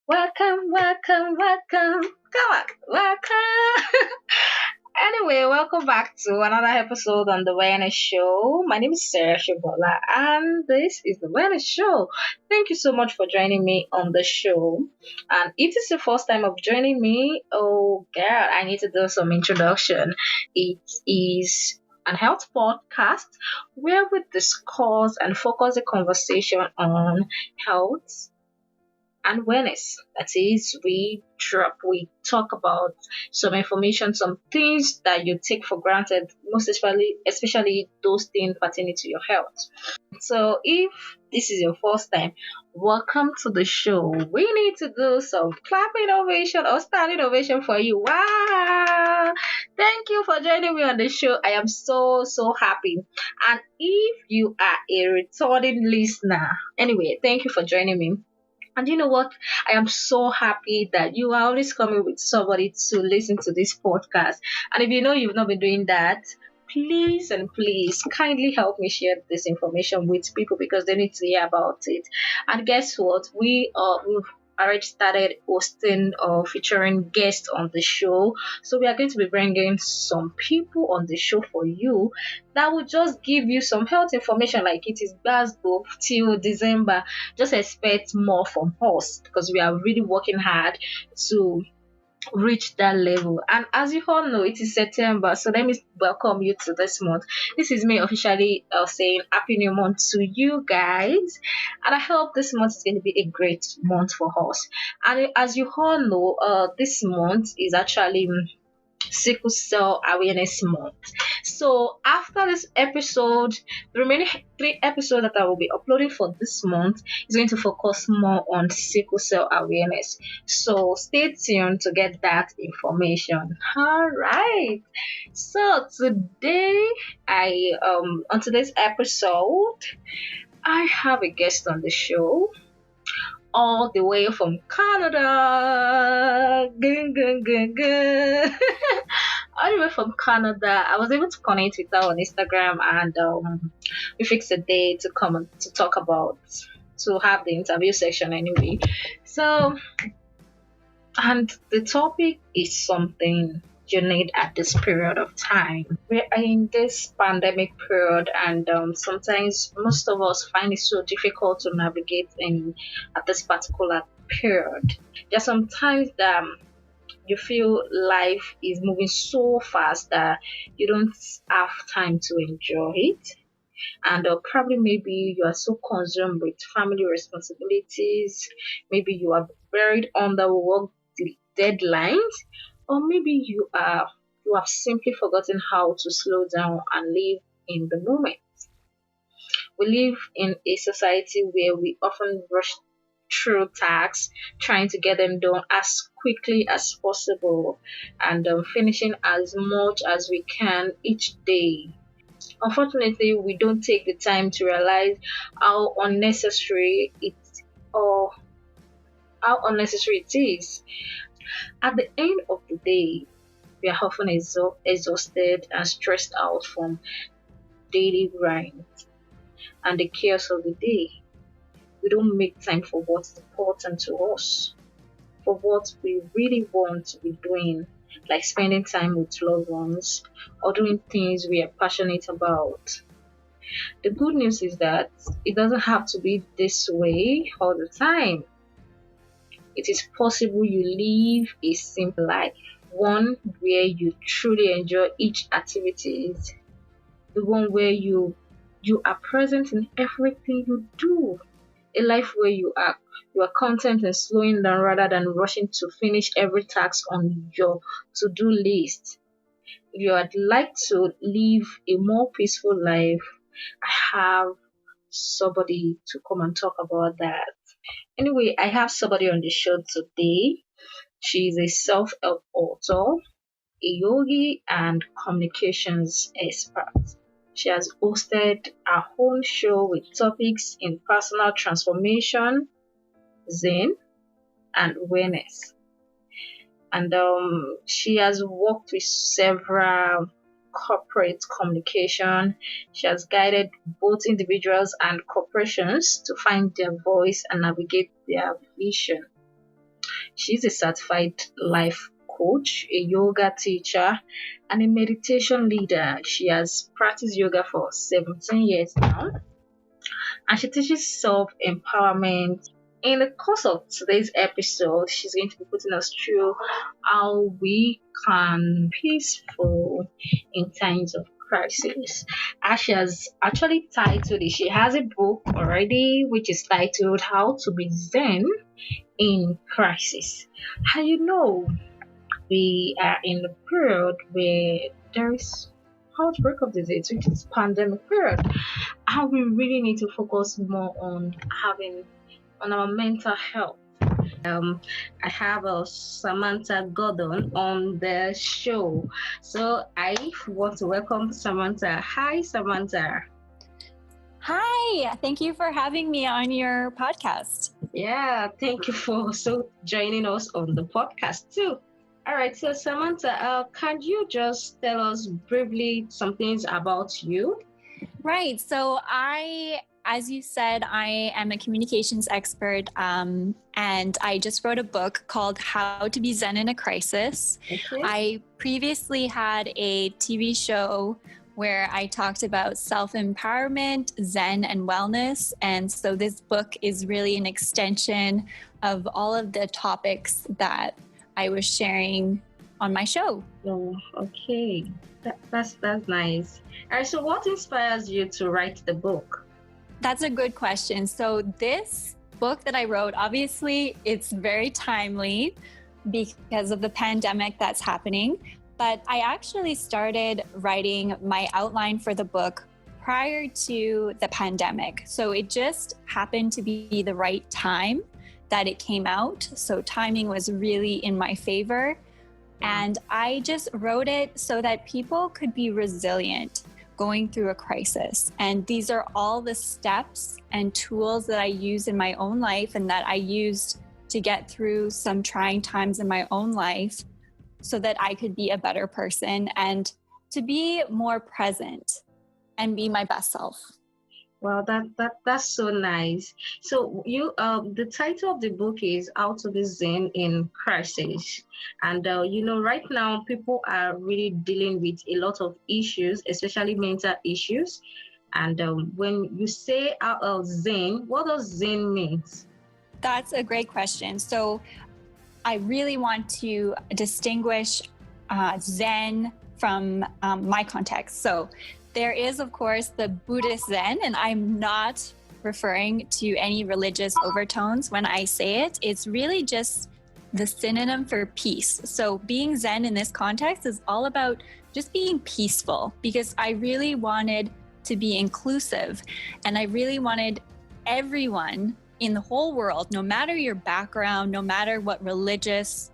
Welcome, welcome, welcome. Come on, welcome. Anyway, welcome back to another episode on the Wellness Show. My name is Sarah Shobola, and this is the Wellness Show. Thank you so much for joining me on the show. And if it's the first time of joining me, oh girl, I need to do some introduction. It is an health podcast where we discuss and focus the conversation on health and wellness. That is, we talk about some information, some things that you take for granted, most especially those things pertaining to your health. So if this is your first time, welcome to the show. We need to do some clapping ovation or standing ovation for you. Wow! Thank you for joining me on the show. I am so happy. And if you are a returning listener, anyway, thank you for joining me. And you know what? I am so happy that you are always coming with somebody to listen to this podcast. And if you know you've not been doing that, please and please kindly help me share this information with people because they need to hear about it. And guess what? We've already started hosting or featuring guests on the show. So we are going to be bringing some people on the show for you that will just give you some health information like it is Glasgow till December. Just expect more from us because we are really working hard to reach that level. And as you all know, it is September, so let me welcome you to this month. This is me officially saying Happy New Month to you guys, and I hope this month is going to be a great month for us. And as you all know, this month is actually Sickle Cell Awareness Month. So after this episode, the remaining three episodes that I will be uploading for this month is going to focus more on sickle cell awareness. So stay tuned to get that information. All right. So today, I on today's episode, I have a guest on the show all the way from Canada. Gung, gung, gung, gung. All the way from Canada. I was able to connect with her on Instagram and we fixed a day to come to talk about, to have the interview section anyway. So, and the topic is something you need at this period of time. We're in this pandemic period, and sometimes most of us find it so difficult to navigate in at this particular period. There's sometimes that you feel life is moving so fast that you don't have time to enjoy it, and probably maybe you are so consumed with family responsibilities, maybe you are buried under work deadlines, or maybe you have simply forgotten how to slow down and live in the moment. We live in a society where we often rush through tasks, trying to get them done as quickly as possible and finishing as much as we can each day. Unfortunately, we don't take the time to realize how unnecessary it or how unnecessary it is. At the end of the day, we are often exhausted and stressed out from daily grind and the chaos of the day. We don't make time for what's important to us, for what we really want to be doing, like spending time with loved ones or doing things we are passionate about. The good news is that it doesn't have to be this way all the time. It is possible you live a simple life, one where you truly enjoy each activity, the one where you are present in everything you do, a life where you are content and slowing down rather than rushing to finish every task on your to-do list. If you would like to live a more peaceful life, I have somebody to come and talk about that. Anyway, I have somebody on the show today. She is a self-help author, a yogi, and communications expert. She has hosted her own show with topics in personal transformation, Zen, and awareness. And she has worked with several corporate communication. She has guided both individuals and corporations to find their voice and navigate their vision. She's a certified life coach, a yoga teacher, and a meditation leader. She has practiced yoga for 17 years now, and she teaches self empowerment. In the course of today's episode, she's going to be putting us through how we can be peaceful in times of crisis. As she has actually titled it, she has a book already which is titled How to Be Zen in Crisis. And we are in the period where there is outbreak of disease, which is pandemic period, and we really need to focus more on having on our mental health. I have Samantha Gordon on the show, so I want to welcome Samantha. Hi, Samantha. Hi, thank you for having me on your podcast. Yeah, thank you for also joining us on the podcast too. All right, so Samantha, can you just tell us briefly some things about you? Right. So as you said, I am a communications expert, and I just wrote a book called How to Be Zen in a Crisis. Okay. I previously had a TV show where I talked about self-empowerment, Zen, and wellness. And so this book is really an extension of all of the topics that I was sharing on my show. Oh, okay. That's nice. All right, so what inspires you to write the book? That's a good question. So this book that I wrote, obviously it's very timely because of the pandemic that's happening, but I actually started writing my outline for the book prior to the pandemic. So it just happened to be the right time that it came out. So timing was really in my favor. And I just wrote it so that people could be resilient going through a crisis. And these are all the steps and tools that I use in my own life and that I used to get through some trying times in my own life so that I could be a better person and to be more present and be my best self. Wow, that's so nice. So the title of the book is How to Be Zen in Crisis, and right now people are really dealing with a lot of issues, especially mental issues. And when you say Zen, what does Zen mean? That's a great question. So I really want to distinguish Zen from my context. So there is, of course, the Buddhist Zen, and I'm not referring to any religious overtones when I say it. It's really just the synonym for peace. So being Zen in this context is all about just being peaceful, because I really wanted to be inclusive, and I really wanted everyone in the whole world, no matter your background, no matter what religious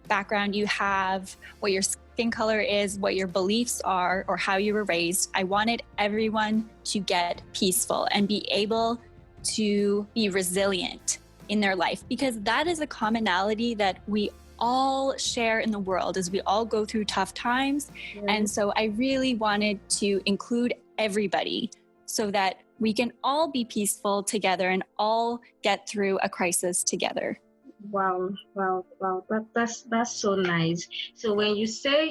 background you have, what your skin color is, what your beliefs are, or how you were raised, I wanted everyone to get peaceful and be able to be resilient in their life, because that is a commonality that we all share in the world as we all go through tough times. Yeah. And so I really wanted to include everybody so that we can all be peaceful together and all get through a crisis together. Wow. That's so nice. So when you say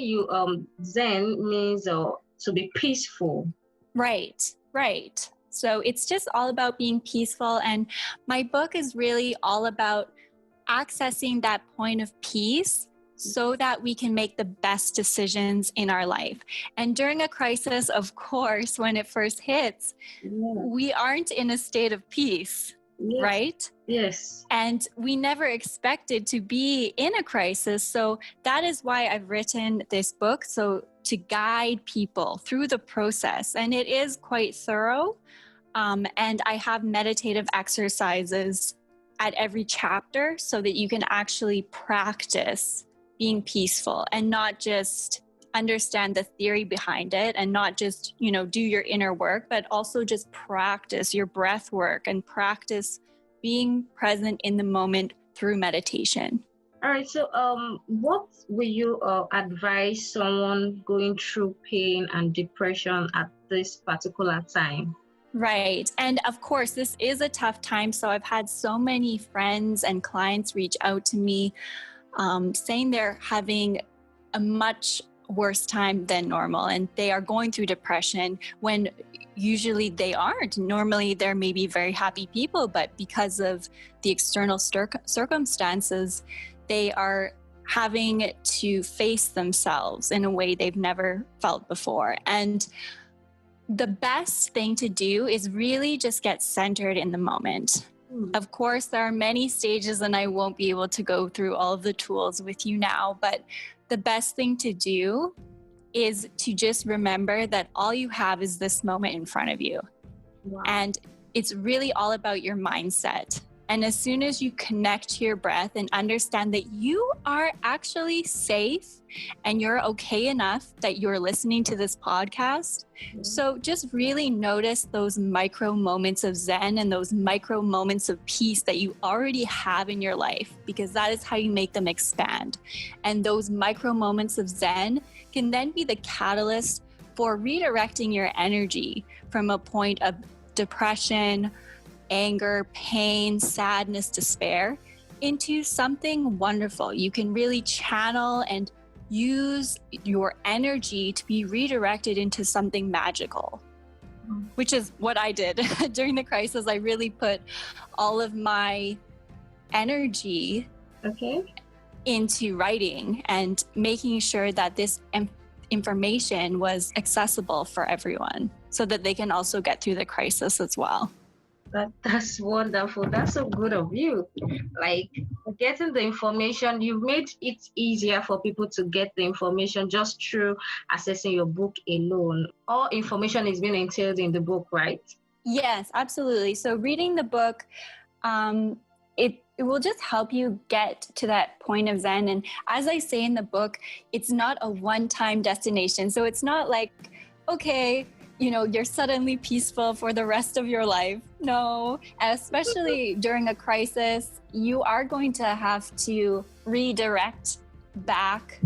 Zen means to be peaceful. Right. So it's just all about being peaceful. And my book is really all about accessing that point of peace so that we can make the best decisions in our life. And during a crisis, of course, when it first hits, we aren't in a state of peace. Yes. Right? Yes. And we never expected to be in a crisis. So that is why I've written this book. So to guide people through the process. And it is quite thorough. And I have meditative exercises at every chapter so that you can actually practice being peaceful and not just understand the theory behind it and not just, do your inner work, but also just practice your breath work and practice being present in the moment through meditation. All right. So, what will you advise someone going through pain and depression at this particular time? Right. And of course, this is a tough time. So I've had so many friends and clients reach out to me saying they're having a much worse time than normal and they are going through depression when usually they aren't. Normally, they're maybe very happy people, but because of the external circumstances, they are having to face themselves in a way they've never felt before. And the best thing to do is really just get centered in the moment. Of course, there are many stages, and I won't be able to go through all of the tools with you now, but the best thing to do is to just remember that all you have is this moment in front of you. Wow. And it's really all about your mindset. And as soon as you connect to your breath and understand that you are actually safe and you're okay enough that you're listening to this podcast. So just really notice those micro moments of Zen and those micro moments of peace that you already have in your life, because that is how you make them expand. And those micro moments of Zen can then be the catalyst for redirecting your energy from a point of depression, anger, pain, sadness, despair into something wonderful. You can really channel and use your energy to be redirected into something magical, which is what I did during the crisis. I really put all of my energy into writing and making sure that this information was accessible for everyone so that they can also get through the crisis as well. That's wonderful. That's so good of you. Like getting the information, you've made it easier for people to get the information just through accessing your book alone. All information is being entailed in the book, right? Yes, absolutely. So reading the book, it will just help you get to that point of Zen. And as I say in the book, it's not a one-time destination. So it's not like, okay, you're suddenly peaceful for the rest of your life. No, especially during a crisis, you are going to have to redirect back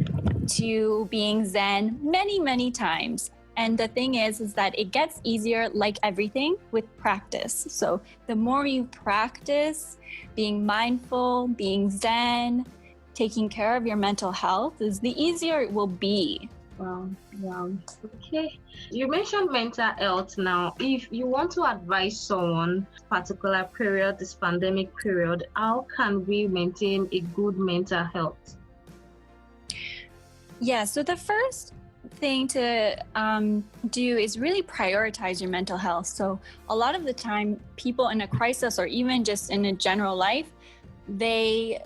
to being Zen many, many times. And the thing is that it gets easier, like everything, with practice. So the more you practice being mindful, being Zen, taking care of your mental health, is the easier it will be. Wow. Okay. You mentioned mental health now. If you want to advise someone, particular period, this pandemic period, how can we maintain a good mental health? Yeah, so the first thing to do is really prioritize your mental health. So a lot of the time, people in a crisis or even just in a general life, they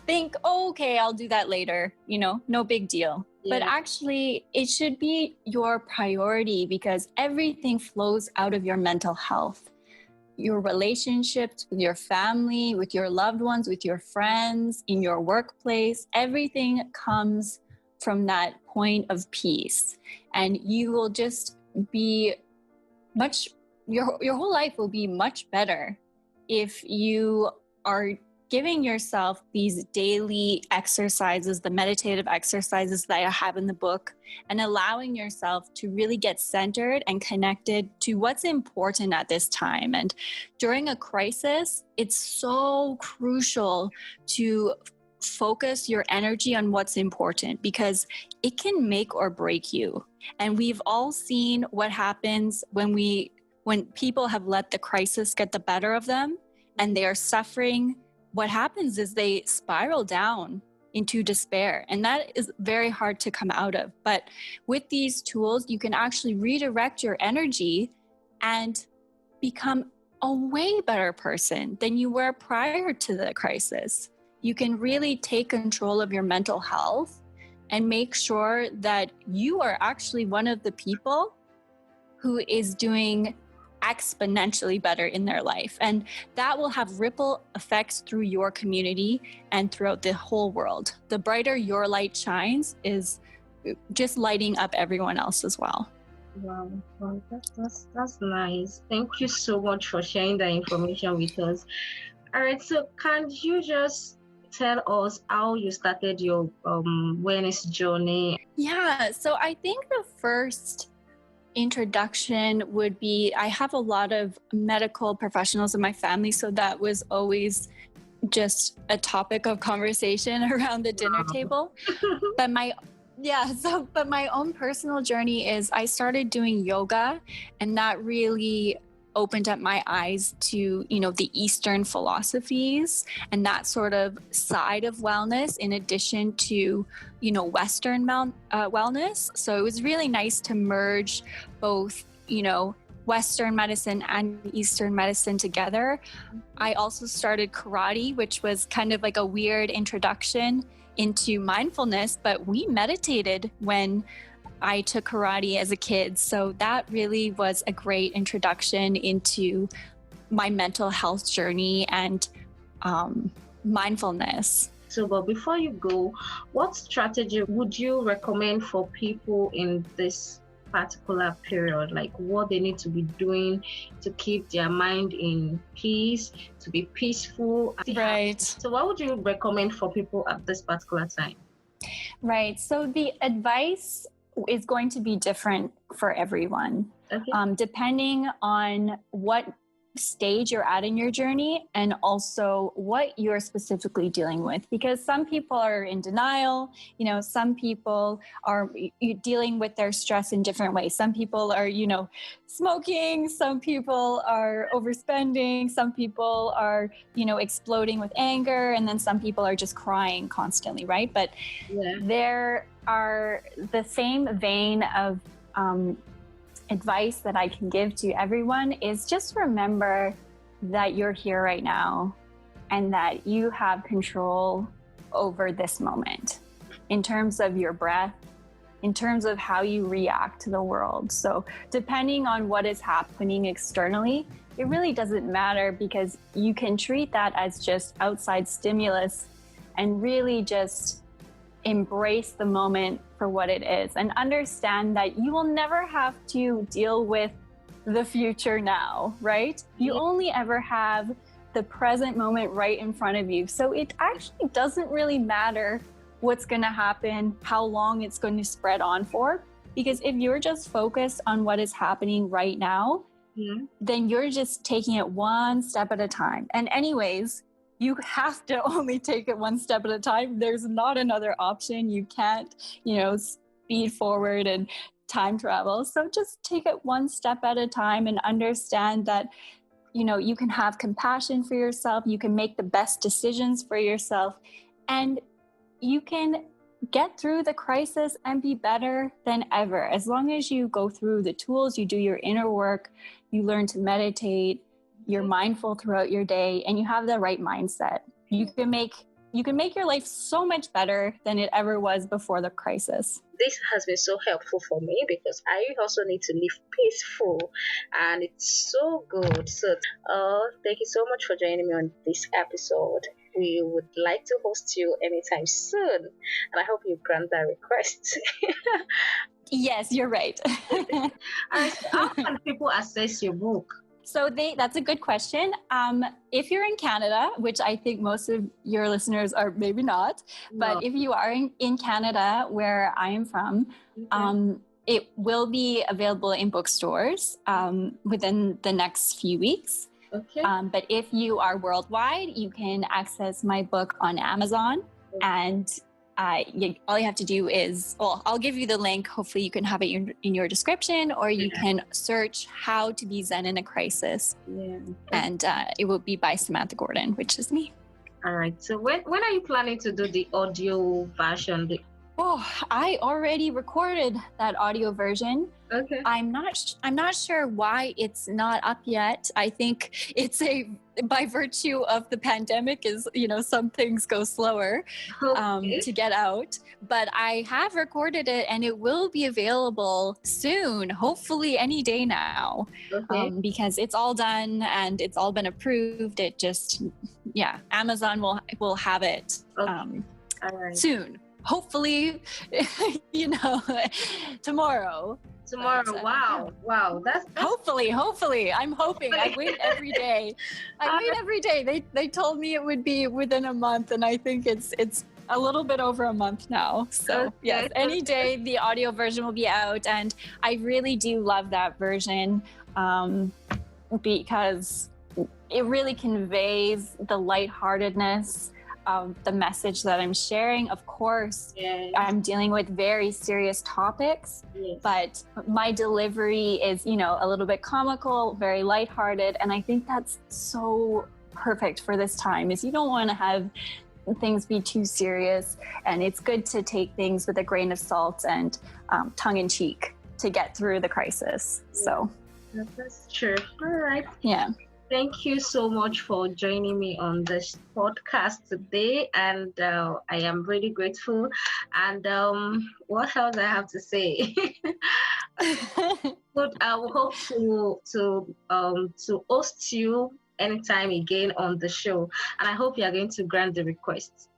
think, oh, okay, I'll do that later, no big deal. Yeah. But actually, it should be your priority because everything flows out of your mental health. Your relationships with your family, with your loved ones, with your friends, in your workplace, everything comes from that point of peace. And you will just be your whole life will be much better if you are giving yourself these daily exercises, the meditative exercises that I have in the book, and allowing yourself to really get centered and connected to what's important at this time. And during a crisis, it's so crucial to focus your energy on what's important because it can make or break you. And we've all seen what happens when people have let the crisis get the better of them and they are suffering. What happens is they spiral down into despair, and that is very hard to come out of. But with these tools, you can actually redirect your energy and become a way better person than you were prior to the crisis. You can really take control of your mental health and make sure that you are actually one of the people who is doing exponentially better in their life. And that will have ripple effects through your community and throughout the whole world. The brighter your light shines is just lighting up everyone else as well. Wow, that's nice. Thank you so much for sharing that information with us. All right, so can you just tell us how you started your wellness journey? Yeah, so I think the first introduction would be, I have a lot of medical professionals in my family, so that was always just a topic of conversation around the dinner table. But my own personal journey is I started doing yoga, and that really opened up my eyes to, the Eastern philosophies and that sort of side of wellness, in addition to, Western wellness. So it was really nice to merge both, Western medicine and Eastern medicine together. I also started karate, which was kind of like a weird introduction into mindfulness, but we meditated when I took karate as a kid. So that really was a great introduction into my mental health journey and mindfulness. So, but before you go, what strategy would you recommend for people in this particular period? Like what they need to be doing to keep their mind in peace, to be peaceful? Right. So what would you recommend for people at this particular time? Right. So the advice is going to be different for everyone, depending on what stage you're at in your journey and also what you're specifically dealing with, because some people are in denial, some people are dealing with their stress in different ways. Some people are, smoking, some people are overspending, some people are, exploding with anger, and then some people are just crying constantly, right? But there are the same vein of advice that I can give to everyone is just remember that you're here right now and that you have control over this moment in terms of your breath, in terms of how you react to the world. So depending on what is happening externally, it really doesn't matter, because you can treat that as just outside stimulus and really just embrace the moment for what it is and understand that you will never have to deal with the future now, right? You only ever have the present moment right in front of you. So it actually doesn't really matter what's going to happen, how long it's going to spread on for, because if you're just focused on what is happening right now, then you're just taking it one step at a time. And anyways, you have to only take it one step at a time. There's not another option. You can't, speed forward and time travel. So just take it one step at a time and understand that, you can have compassion for yourself. You can make the best decisions for yourself, and you can get through the crisis and be better than ever. As long as you go through the tools, you do your inner work, you learn to meditate, you're mindful throughout your day, and you have the right mindset, you can make your life so much better than it ever was before the crisis. This has been so helpful for me because I also need to live peaceful, and it's so good. So thank you so much for joining me on this episode. We would like to host you anytime soon, and I hope you grant that request. Yes, you're right. How can people access your book? So that's a good question. If you're in Canada, which I think most of your listeners are maybe not, but if you are in Canada, where I am from, it will be available in bookstores within the next few weeks. Okay. But if you are worldwide, you can access my book on Amazon, and all you have to do is, I'll give you the link. Hopefully you can have it in your description, or you can search How to Be Zen in a Crisis. And it will be by Samantha Gordon, which is me. All right. So when are you planning to do the audio version? I already recorded that audio version. Okay. I'm not sure why it's not up yet. I think it's by virtue of the pandemic is, some things go slower to get out, but I have, recorded it and it will be available soon, hopefully any day now, because it's all done and it's all been approved. It just, Amazon will have it soon. Hopefully, tomorrow. Wow. That's hopefully. I'm hoping. I wait every day. They told me it would be within a month, and I think it's a little bit over a month now. So Okay. yes, any day the audio version will be out. And I really do love that version because it really conveys the lightheartedness of the message that I'm sharing. Of course, Yes. I'm dealing with very serious topics, Yes. but my delivery is, you know, a little bit comical, very lighthearted. And I think that's so perfect for this time, is you don't want to have things be too serious. And it's good to take things with a grain of salt and tongue in cheek to get through the crisis. So That's true. All right. yeah. Thank you so much for joining me on this podcast today, and I am really grateful. And what else I have to say? But I will hope to host you anytime again on the show, and I hope you are going to grant the request.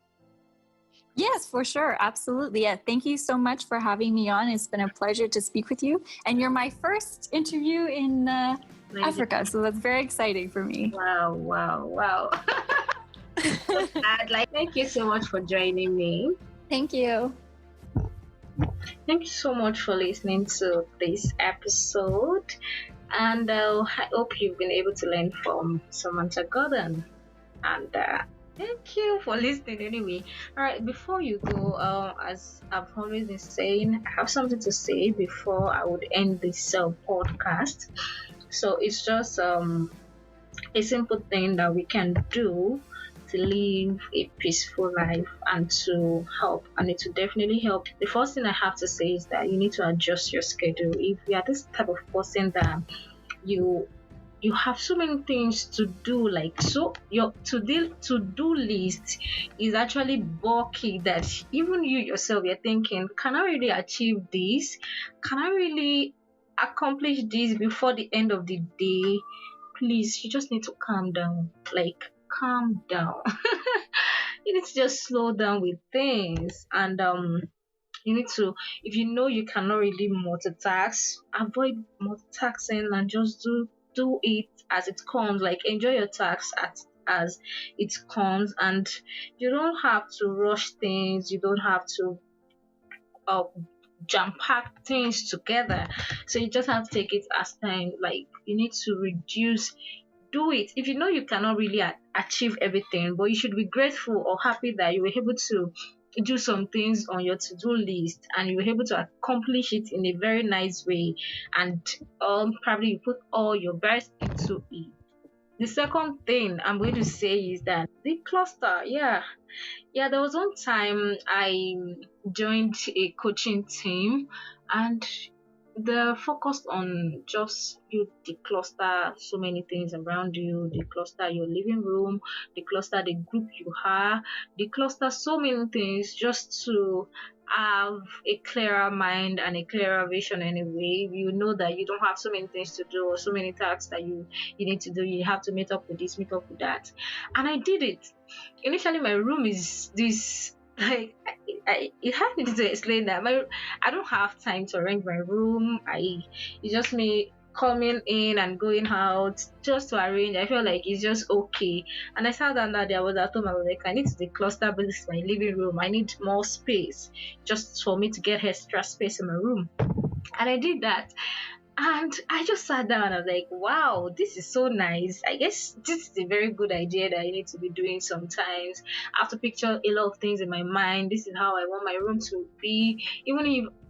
Yes, for sure. Absolutely. Yeah. Thank you so much for having me on. It's been a pleasure to speak with you. And you're my first interview in Africa. So that's very exciting for me. Wow. Thank you so much for joining me. Thank you. Thank you so much for listening to this episode. And I hope you've been able to learn from Samantha Gordon. And thank you for listening anyway. All right, before you go, as I've always been saying, I have something to say before I would end this podcast. So it's just a simple thing that we can do to live a peaceful life and to help, and it will definitely help. The first thing I have to say is that you need to adjust your schedule. If you are this type of person that you have so many things to do, like, so your to-do list is actually bulky, that even you yourself, you're thinking, can I really achieve this? Can I really accomplish this before the end of the day? Please, you just need to calm down. Calm down. You need to just slow down with things, and you need to, if you know you cannot really multitask, avoid multitasking and just do it as it comes. Like, enjoy your tasks as it comes, and you don't have to rush things. You don't have to jam pack things together. So you just have to take it as time. Like, you need to reduce. Do it if you know you cannot really achieve everything, but you should be grateful or happy that you were able to do some things on your to-do list and you were able to accomplish it in a very nice way, and probably you put all your best into it. The second thing I'm going to say is that the cluster. Yeah, there was one time I joined a coaching team, and they're focused on just you decluster so many things around you, decluster your living room, decluster the group you are, decluster so many things just to have a clearer mind and a clearer vision. Anyway, you know that you don't have so many things to do or so many tasks that you need to do. You have to meet up with this, meet up with that, and I did it. Initially my room is this, like, it had me to explain that I don't have time to arrange my room. It's just me coming in and going out just to arrange. I feel like it's just okay. And I sat down that day, I was at home, I was like, I need to decluster this my living room. I need more space just for me to get extra space in my room. And I did that. And I just sat down and I was like, wow, this is so nice. I guess this is a very good idea that I need to be doing sometimes. I have to picture a lot of things in my mind. This is how I want my room to be.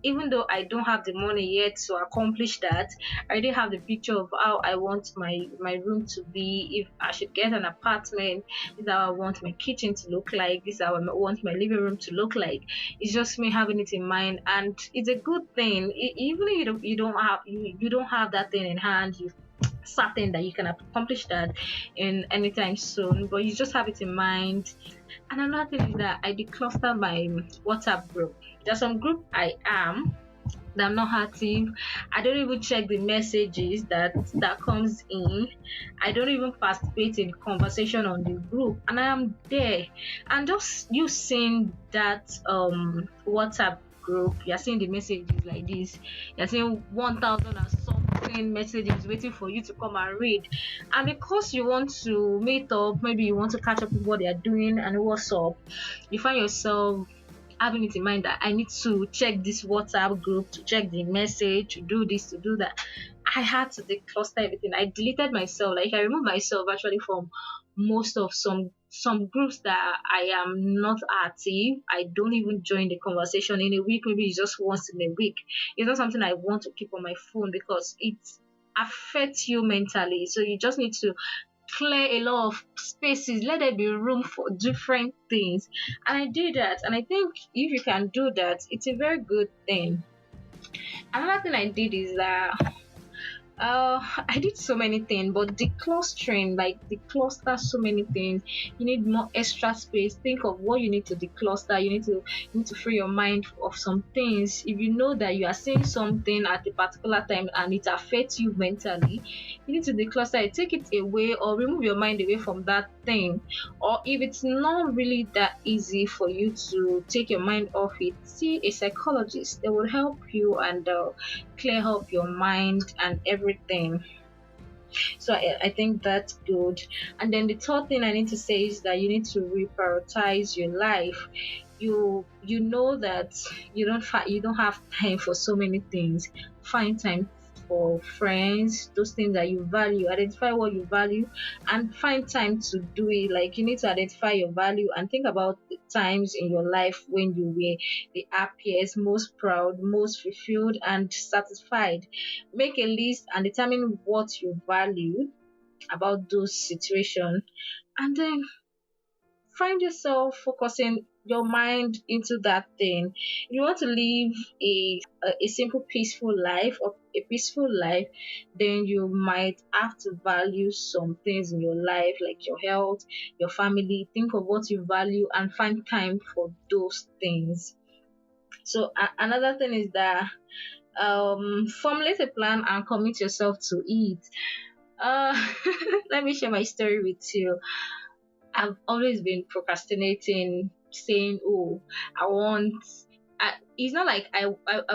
Even though I don't have the money yet to accomplish that, I already have the picture of how I want my room to be. If I should get an apartment, this is how I want my kitchen to look like. This is how I want my living room to look like. It's just me having it in mind, and it's a good thing. Even if you don't have that thing in hand, you certain that you can accomplish that in anytime soon, but you just have it in mind. And another thing is that I decluster my WhatsApp group. There's some group I am that I'm not active. I don't even check the messages that comes in. I don't even participate in conversation on the group, and I am there. And just you seeing that WhatsApp group, you're seeing the messages like this, you're seeing 1,000 and something unseen messages waiting for you to come and read. And because you want to meet up, maybe you want to catch up with what they are doing and what's up, you find yourself having it in mind that I need to check this WhatsApp group, to check the message, to do this, to do that. I had to decluster everything. I deleted myself. Like I removed myself actually from most of some groups that I am not active. I don't even join the conversation in a week. Maybe it's just once in a week. It's not something I want to keep on my phone because it affects you mentally. So you just need to clear a lot of spaces, let there be room for different things. And I did that, and I think if you can do that, it's a very good thing. Another thing I did is that I did so many things, but declustering, like decluster so many things. You need more extra space. Think of what you need to decluster. You need to free your mind of some things. If you know that you are saying something at a particular time and it affects you mentally, you need to decluster it. Take it away or remove your mind away from that thing. Or if it's not really that easy for you to take your mind off it, see a psychologist. They will help you and clear up your mind and everything. So I think that's good. And then the third thing I need to say is that you need to reprioritize your life. You know that you don't have time for so many things. Find time for friends, those things that you value. Identify what you value and find time to do it. Like you need to identify your value and think about the times in your life when you were the happiest, most proud, most fulfilled, and satisfied. Make a list and determine what you value about those situations, and then find yourself focusing your mind into that thing. If you want to live a simple peaceful life or a peaceful life, then you might have to value some things in your life like your health, your family. Think of what you value and find time for those things. So another thing is that formulate a plan and commit yourself to it. uh Let me share my story with you. I've always been procrastinating, saying, "Oh, I want." It's not like I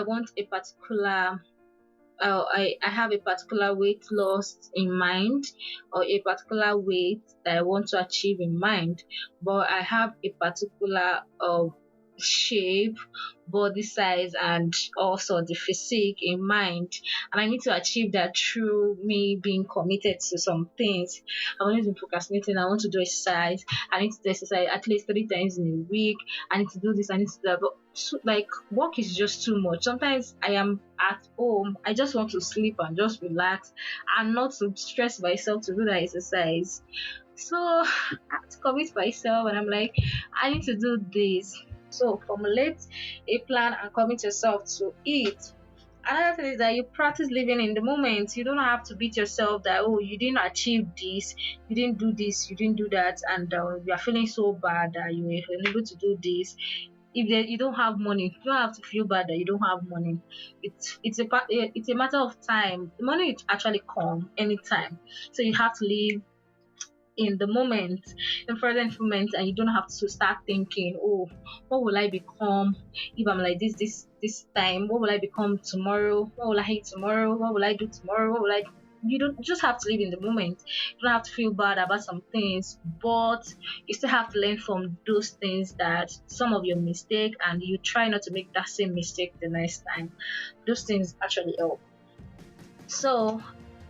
want a particular. I have a particular weight loss in mind or a particular weight that I want to achieve in mind, but I have a particular shape, body size, and also the physique in mind, and I need to achieve that through me being committed to some things. I've always been procrastinating. I want to do exercise. I need to do exercise at least 3 times in a week. I need to do this. I need to do that. But so, like work is just too much. Sometimes I am at home. I just want to sleep and just relax, and not to stress myself to do that exercise. So I have to commit myself, and I'm like, I need to do this. So formulate a plan and commit yourself to it. Another thing is that you practice living in the moment. You don't have to beat yourself that, oh, you didn't achieve this, you didn't do this, you didn't do that, and you are feeling so bad that you were unable to do this. If you don't have money, you don't have to feel bad that you don't have money. It's a matter of time. The money will actually come anytime. So you have to live in the moment, in present moment, and you don't have to start thinking, oh, what will I become if I'm like this time? What will I become tomorrow? What will I hate tomorrow? What will I do tomorrow? What will I You don't just have to live in the moment. You don't have to feel bad about some things, but you still have to learn from those things, that some of your mistake, and you try not to make that same mistake the next time. Those things actually help. So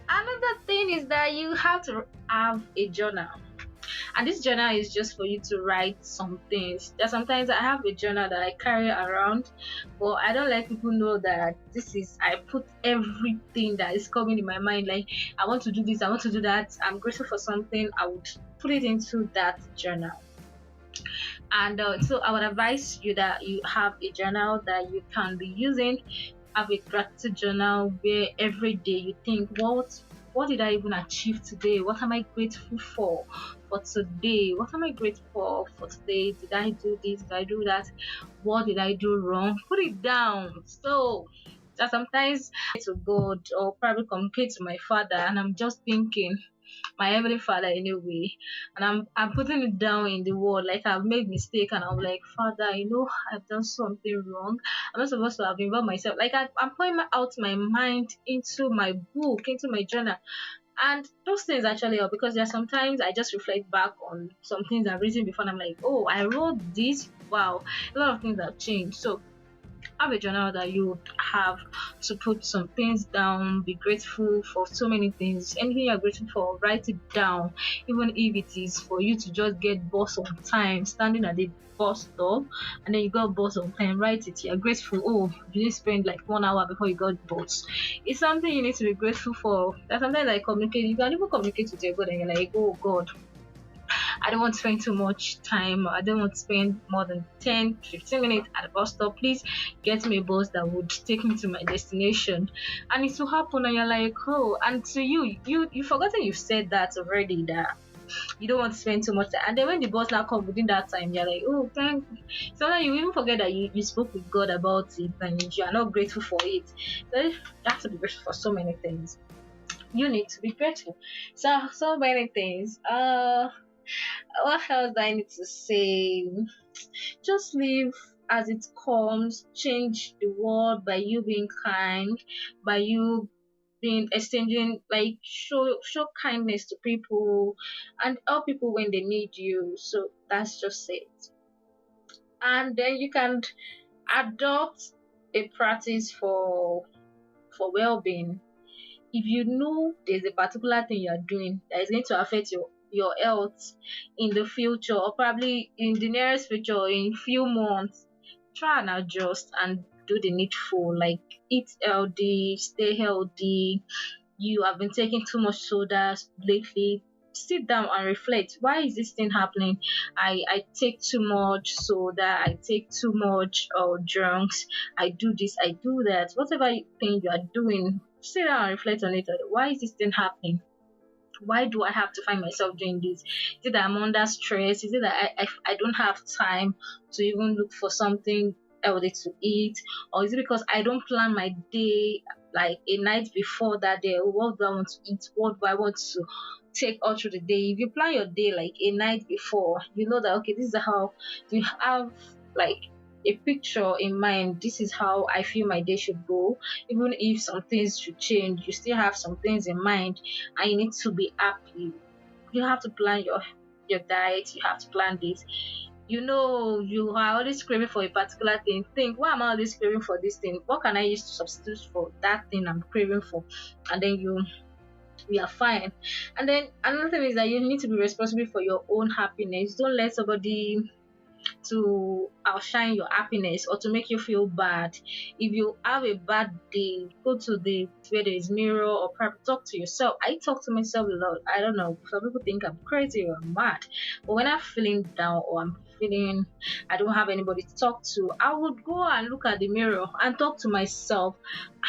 another thing is that you have to have a journal, and this journal is just for you to write some things. That sometimes I have a journal that I carry around, but I don't let people know that I put everything that is coming in my mind. Like, I want to do this, I want to do that, I'm grateful for something, I would put it into that journal. And so I would advise you that you have a journal that you can be using. Have a gratitude journal where every day you think, what did I even achieve today? What am I grateful for today? What am I grateful for today? Did I do this? Did I do that? What did I do wrong? Put it down. So that sometimes I to God or probably communicate to my father, and I'm just thinking, my heavenly Father anyway, and I'm putting it down in the word like I've made mistake, and I'm like, Father, I've done something wrong. I'm not supposed to have involved myself. Like I'm pouring out my mind into my book, into my journal, and those things actually help because there are sometimes I just reflect back on some things I've written before, and I'm like, oh, I wrote this. Wow, a lot of things have changed. So have a journal that you have to put some things down, be grateful for so many things. Anything you're grateful for, write it down, even if it is for you to just get bus on time, standing at the bus stop and then you got bus on time, write it. You're grateful. Oh, you didn't spend like 1 hour before you got bus. It's something you need to be grateful for. That's something like communicate. You can even communicate with your God and you're like, oh God, I don't want to spend too much time. I don't want to spend more than 10, 15 minutes at the bus stop. Please get me a bus that would take me to my destination. And it will happen and you're like, oh, and to you've forgotten you've said that already, that you don't want to spend too much time. And then when the bus now comes within that time, you're like, oh, thank. Sometimes you even forget that you spoke with God about it and you are not grateful for it. So you have to be grateful for so many things. You need to be grateful. So many things. What else do I need to say? Just live as it comes. Change the world by you being kind, by you being exchanging, like show kindness to people and help people when they need you. So that's just it. And then you can adopt a practice for well-being. If you know there's a particular thing you are doing that is going to affect your health in the future, or probably in the nearest future, or in few months, try and adjust and do the needful, like eat healthy, stay healthy. You have been taking too much soda lately. Sit down and reflect. Why is this thing happening? I take too much soda, I take too much drunks, I do this, I do that. Whatever thing you are doing, sit down and reflect on it. Why is this thing happening? Why do I have to find myself doing this? Is it that I'm under stress? Is it that I don't have time to even look for something healthy to eat? Or is it because I don't plan my day like a night before that day? What do I want to eat? What do I want to take all through the day? If you plan your day like a night before, you know that okay, this is how you have like a picture in mind. This is how I feel my day should go. Even if some things should change, you still have some things in mind and you need to be happy. You have to plan your diet, you have to plan this. You are always craving for a particular thing. Think, why am I always craving for this thing? What can I use to substitute for that thing I'm craving for? And then we are fine. And then another thing is that you need to be responsible for your own happiness. Don't let somebody to outshine your happiness or to make you feel bad. If you have a bad day, go to the where there is mirror or probably talk to yourself. I talk to myself a lot. I don't know. Some people think I'm crazy or I'm mad. But when I'm feeling down or I'm feeling I don't have anybody to talk to, I would go and look at the mirror and talk to myself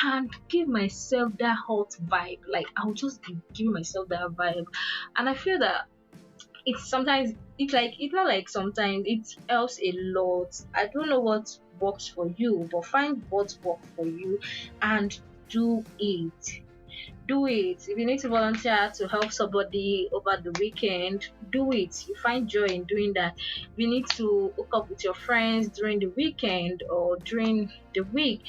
and give myself that hot vibe. Like I would just be giving myself that vibe. And I feel that it's not like sometimes it helps a lot. I don't know what works for you, but find what works for you and do it. Do it. If you need to volunteer to help somebody over the weekend, do it. You find joy in doing that. If you need to hook up with your friends during the weekend or during the week,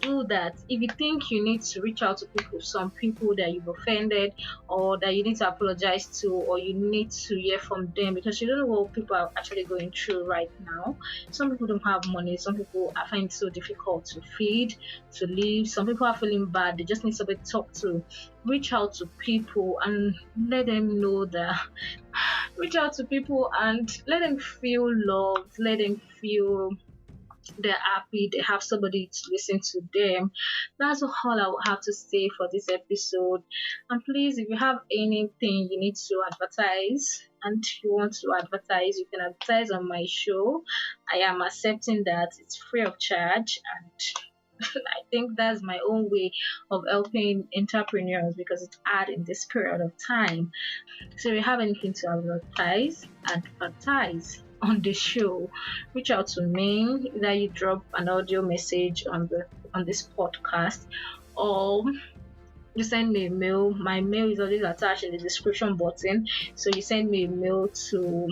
do that. If you think you need to reach out to some people that you've offended or that you need to apologize to, or you need to hear from them because you don't know what people are actually going through right now. Some people don't have money, some people are finding it so difficult to feed, to live, some people are feeling bad, they just need somebody to talk to. Reach out to people and let them know that reach out to people and let them feel loved, let them feel they're happy, they have somebody to listen to them. That's all I will have to say for this episode. And please, if you have anything you need to advertise and you want to advertise, you can advertise on my show. I am accepting that it's free of charge, and I think that's my own way of helping entrepreneurs because it's hard in this period of time. So if you have anything to advertise on the show, reach out to me. Either you drop an audio message on this podcast, or you send me a mail. My mail is always attached in the description button. So you send me a mail to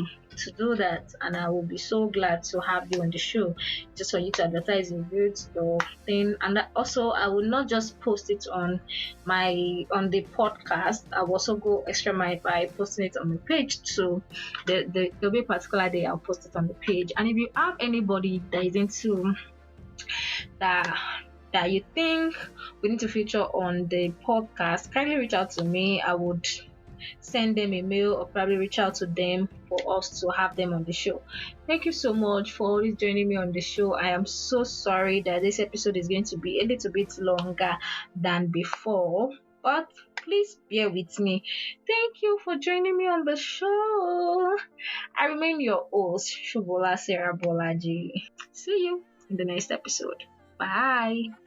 do that, and I will be so glad to have you on the show, just for you to advertise your thing. And also, I will not just post it on the podcast. I will also go extra mile by posting it on my page too. There'll be a particular day I'll post it on the page. And if you have anybody that is into that that you think we need to feature on the podcast, kindly reach out to me. I would send them a mail or probably reach out to them for us to have them on the show. Thank you so much for always joining me on the show. I am so sorry that this episode is going to be a little bit longer than before, but please bear with me. Thank you for joining me on the show. I remain your host, Shubola Sarah Bolaji. See you in the next episode. Bye.